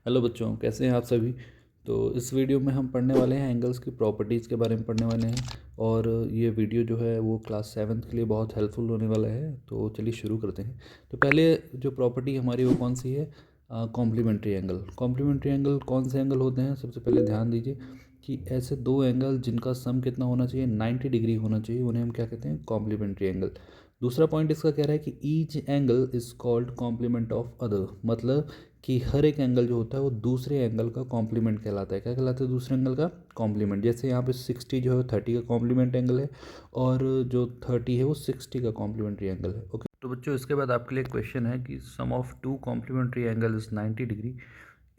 Hello बच्चों, कैसे हैं आप सभी। तो इस वीडियो में हम पढ़ने वाले हैं एंगल्स की प्रॉपर्टीज़ के बारे में पढ़ने वाले हैं। और ये वीडियो जो है वो क्लास 7th के लिए बहुत हेल्पफुल होने वाला है। तो चलिए शुरू करते हैं। तो पहले जो प्रॉपर्टी हमारी वो कौन सी है? Complementary angle. कॉम्प्लीमेंट्री एंगल कौन से एंगल होते हैं? सबसे पहले ध्यान दीजिए कि ऐसे दो एंगल जिनका सम कितना होना चाहिए, 90 डिग्री होना चाहिए, उन्हें हम क्या कहते हैं? Complementary angle. दूसरा पॉइंट इसका कह रहा है कि each angle is called complement of other. मतलब कि हर एक एंगल जो होता है वो दूसरे एंगल का कॉम्प्लीमेंट कहलाता है। क्या कहलाता है? दूसरे एंगल का कॉम्प्लीमेंट। जैसे यहाँ पे 60 जो है 30 का कॉम्प्लीमेंट एंगल है, और जो 30 है वो 60 का कॉम्प्लीमेंट्री एंगल है। ओके, तो बच्चों इसके बाद आपके लिए क्वेश्चन है कि sum of two complementary angle is 90 degree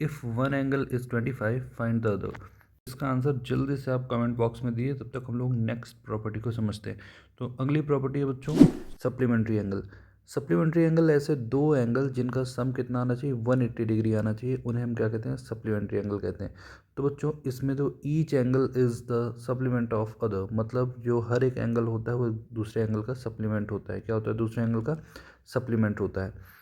if one angle is 25, find the other. इसका आंसर जल्दी से आप कमेंट बॉक्स में दिए, तब तक हम लोग नेक्स्ट प्रॉपर्टी को समझते हैं। तो अगली प्रॉपर्टी है बच्चों सप्लीमेंट्री एंगल। सप्लीमेंट्री एंगल ऐसे दो एंगल जिनका सम कितना आना चाहिए, 180 डिग्री आना चाहिए, उन्हें हम क्या कहते हैं? सप्लीमेंट्री एंगल कहते हैं। तो बच्चों इसमें तो each angle is the supplement of other, मतलब जो हर एक एंगल होता है वो दूसरे एंगल का सप्लीमेंट होता है। क्या होता है? दूसरे एंगल का सप्लीमेंट होता है।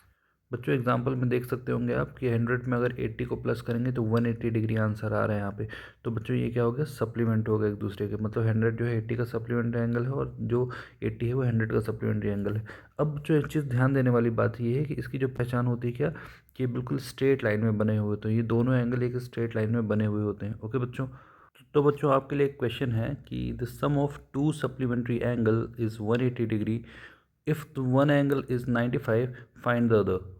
बच्चों एग्जाम्पल में देख सकते होंगे आप कि 100 में अगर 80 को प्लस करेंगे तो 180 डिग्री आंसर आ रहा है यहाँ पे। तो बच्चों ये क्या हो गया? सप्लीमेंट हो गया एक दूसरे के। मतलब 100 जो है 80 का सप्लीमेंट्री एंगल है, और जो 80 है वो 100 का सप्लीमेंट्री एंगल है। अब जो एक चीज़ ध्यान देने वाली बात ये है कि इसकी जो पहचान होती है क्या, कि बिल्कुल स्ट्रेट लाइन में बने हुए। तो ये दोनों एंगल एक स्ट्रेट लाइन में बने हुए होते हैं। ओके बच्चों, तो बच्चों आपके लिए एक क्वेश्चन है कि the sum of two supplementary angle is 180 degree if one angle is 95, find the other.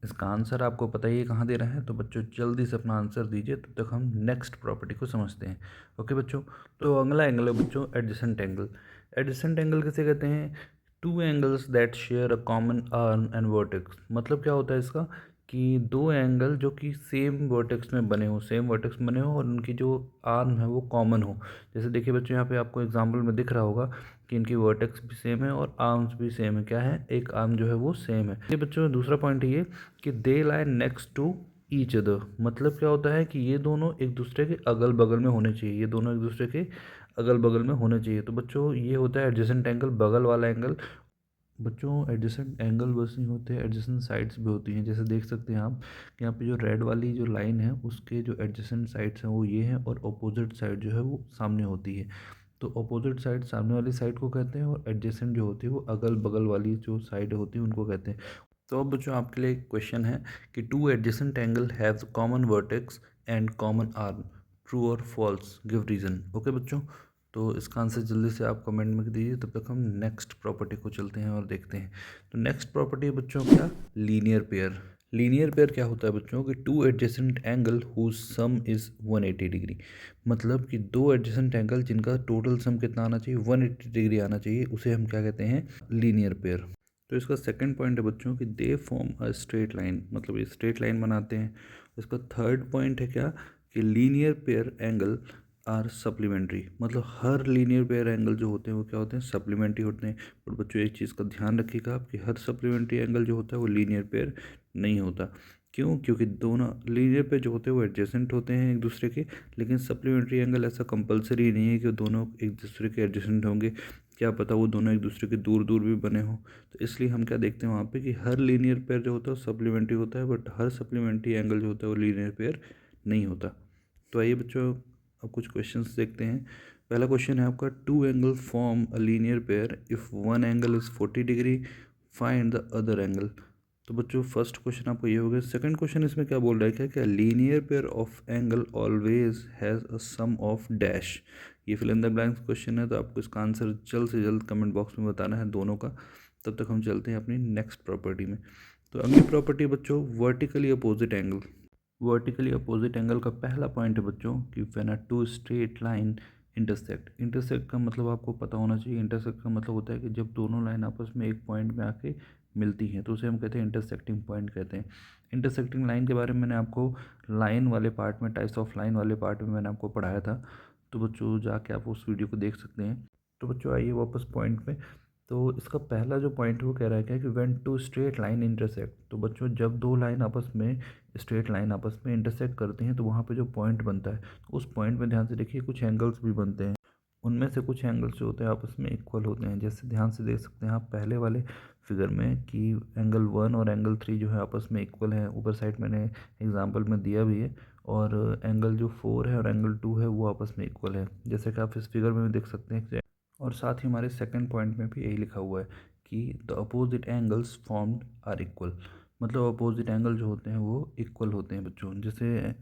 इसका आंसर आपको पता ही है कहाँ दे रहे हैं। तो बच्चों जल्दी से अपना आंसर दीजिए, तब तक हम नेक्स्ट प्रॉपर्टी को समझते हैं। ओके बच्चों, तो अगला एंगल है बच्चों एडजेसेंट एंगल। एडजेसेंट एंगल किसे कहते हैं? Two angles that share a common arm and vertex. मतलब क्या होता है इसका, कि दो एंगल जो कि सेम वर्टेक्स में बने हो, सेम वर्टेक्स में बने हो, और उनकी जो आर्म है वो कॉमन हो। जैसे देखिए बच्चों यहाँ पे आपको एग्जाम्पल में दिख रहा होगा कि इनकी वर्टेक्स भी सेम है और आर्म्स भी सेम है। क्या है? एक आर्म जो है वो सेम है। ये बच्चों दूसरा पॉइंट ये कि दे लाई नेक्स्ट टू ईच अदर। मतलब क्या होता है कि ये दोनों एक दूसरे के अगल बगल में होने चाहिए, ये दोनों एक दूसरे के अगल बगल में होने चाहिए। तो बच्चों ये होता है एडजेसेंट एंगल, बगल वाला एंगल। बच्चों एडजेसेंट एंगल बस नहीं होते, एडजेसेंट साइड्स भी होती हैं। जैसे देख सकते हैं आप कि यहाँ पे जो रेड वाली जो लाइन है उसके जो एडजेसेंट साइड्स हैं वो ये हैं, और अपोजिट साइड जो है वो सामने होती है। तो अपोजिट साइड सामने वाली साइड को कहते हैं, और एडजेसेंट जो होती है वो अगल बगल वाली जो साइड होती है उनको कहते हैं। तो अब बच्चों आपके लिए एक क्वेश्चन है कि two adjacent angle have common vertex and common arm, true और फॉल्स, गिव रीज़न। ओके बच्चों, तो इसका आंसर जल्दी से आप कमेंट में दीजिए, तब तक हम नेक्स्ट प्रॉपर्टी को चलते हैं और देखते हैं। तो नेक्स्ट प्रॉपर्टी है बच्चों क्या? Linear pair. लीनियर पेयर क्या होता है बच्चों? कि two adjacent angle whose sum is 180 degree. मतलब कि दो एडजेसेंट एंगल जिनका टोटल सम कितना आना चाहिए? 180 डिग्री आना चाहिए, उसे हम क्या कहते हैं? Linear pair. तो इसका सेकंड पॉइंट है बच्चों कि they form a straight line, मतलब ये स्ट्रेट लाइन बनाते हैं। इसका थर्ड पॉइंट है क्या, कि linear pair angle are supplementary. मतलब हर लीनियर पेयर एंगल जो होते हैं वो क्या होते हैं? सप्लीमेंट्री होते हैं। और बच्चों एक चीज़ का ध्यान रखिएगा आप कि हर सप्लीमेंट्री एंगल जो होता है वो लीनियर पेयर नहीं होता। क्यों? क्योंकि दोनों लीनियर पेयर जो होते हैं वो एडजेसेंट होते हैं एक दूसरे के, लेकिन सप्लीमेंट्री एंगल ऐसा कंपलसरी नहीं है कि वो दोनों एक दूसरे के एडजेसेंट होंगे। क्या पता वो दोनों एक दूसरे के दूर दूर भी बने हों। तो इसलिए हम क्या देखते हैं वहाँ पे कि हर लीनियर पेयर जो होता है वो सप्लीमेंट्री होता है, बट हर सप्लीमेंट्री एंगल जो होता है वो लीनियर पेयर नहीं होता। तो आइए बच्चों अब कुछ क्वेश्चंस देखते हैं। पहला क्वेश्चन है आपका, two angle form a linear pair if one angle is 40 degree, find the other angle. तो बच्चों फर्स्ट क्वेश्चन आपको ये हो गया। सेकंड क्वेश्चन इसमें क्या बोल रहा है, क्या क्या linear pair of angle always has a sum of dash. ये fill in the blanks question है, तो आपको इसका आंसर जल्द से जल्द कमेंट बॉक्स में बताना है दोनों का। तब तक हम चलते हैं अपनी नेक्स्ट प्रॉपर्टी में। तो अगली प्रॉपर्टी बच्चों vertically opposite angle. Vertically opposite angle का पहला पॉइंट है बच्चों कि when a two straight line intersect. Intersect का मतलब आपको पता होना चाहिए। इंटरसेक्ट का मतलब होता है कि जब दोनों लाइन आपस में एक पॉइंट में आके मिलती हैं तो उसे हम कहते हैं इंटरसेक्टिंग पॉइंट कहते हैं। इंटरसेक्टिंग लाइन के बारे में मैंने आपको लाइन वाले पार्ट में, टाइप्स ऑफ लाइन वाले पार्ट में मैंने आपको पढ़ाया था। तो बच्चों जाके आप उस वीडियो को देख सकते हैं। तो बच्चों आइए वापस पॉइंट पे। तो इसका पहला जो पॉइंट है वो कह रहा है क्या, कि when two straight line intersect. तो बच्चों जब दो लाइन आपस में, स्ट्रेट लाइन आपस में इंटरसेक्ट करते हैं तो वहाँ पे जो पॉइंट बनता है, उस पॉइंट में ध्यान से देखिए कुछ एंगल्स भी बनते हैं। उनमें से कुछ एंगल्स जो होते हैं आपस में इक्वल होते हैं। जैसे ध्यान से देख सकते हैं आप पहले वाले फिगर में कि एंगल 1 और एंगल 3 जो है आपस में इक्वल हैं। ऊपर साइड मैंने एग्जांपल में दिया भी है। और एंगल जो 4 है और एंगल 2 है वो आपस में इक्वल है, जैसे कि आप इस फिगर में भी देख सकते हैं। और साथ ही हमारे सेकंड पॉइंट में भी यही लिखा हुआ है कि the opposite angles formed are equal. मतलब अपोजिट एंगल जो होते हैं वो इक्वल होते हैं बच्चों, जैसे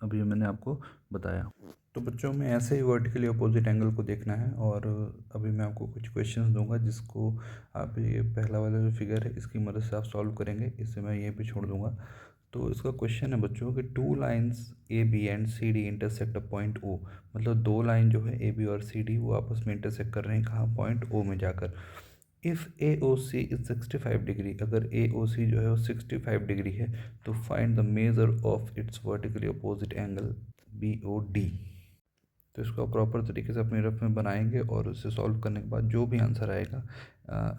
अभी मैंने आपको बताया। तो बच्चों में ऐसे ही वर्टिकली अपोजिट एंगल को देखना है। और अभी मैं आपको कुछ क्वेश्चंस दूंगा जिसको आप ये पहला वाला जो फिगर है इसकी मदद से आप सॉल्व करेंगे। इसे मैं यहीं पे छोड़ दूंगा। तो इसका क्वेश्चन है बच्चों कि two lines A B and C D intersect a point O. मतलब दो लाइन जो है ए बी और सी डी वो आपस में इंटरसेक्ट कर रहे हैं कहाँ, पॉइंट ओ में जाकर। If A O C is 65 degree, अगर ए ओ सी जो है वो 65 डिग्री है तो find the measure of its vertically opposite angle B O D. तो इसको प्रॉपर तरीके से अपने रफ में बनाएंगे और उसे सॉल्व करने के बाद जो भी आंसर आएगा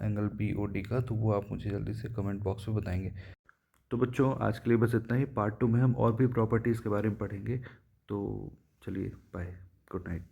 एंगल बी ओ डी का, तो वो आप मुझे जल्दी से कमेंट बॉक्स में बताएंगे। तो बच्चों आज के लिए बस इतना ही। पार्ट 2 में हम और भी प्रॉपर्टीज़ के बारे में पढ़ेंगे। तो चलिए बाय, गुड नाइट।